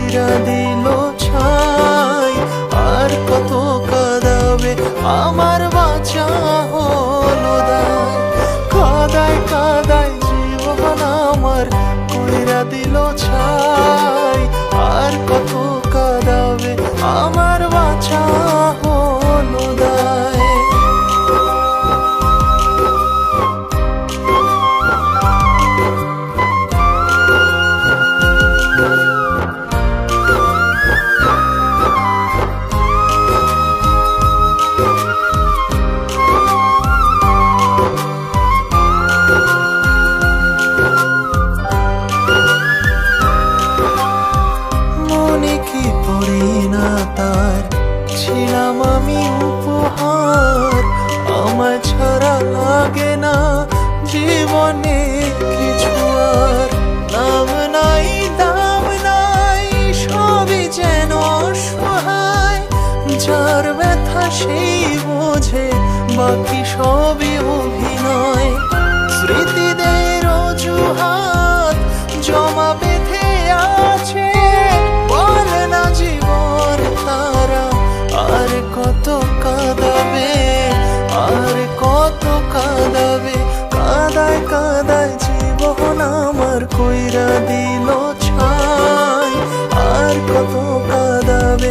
কইরা দিল ছাই। আর কত কাঁদাবে আমার বাঁচা হলো দায়। কাদায় কাদায় জীবন আমার কইরা দিল ছাই। আর কত কাঁদাবে আমার বাঁচা হলো দায়। মনে কি পড়ে না তার ছিলাম আমি উপহার। আমার ছাড়া লাগে না জীবনে কিছু আর। নাম নাই দাম নাই সবই যেন অসহায়। যার ব্যথা সেই বোঝে বাকি সবই অভিনয়। স্মৃতিদের অজুহাত জমা বেঁধে আছে, বলে না জীবন তারা আর কত কাঁদাবে। আর কত কাঁদাবে কাদায় কাদায় জীবন আমার কইরা দিল ছাই। আর কত কাঁদাবে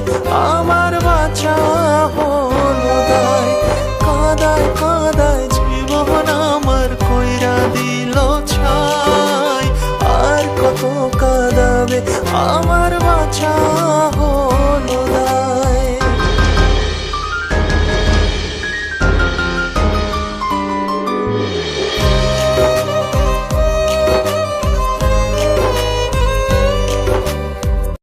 আমার বাঁচা হলো দায়। কাদায় কাদায় জীবন আমার কইরা দিল ছাই। আর কত কাঁদাবে আমার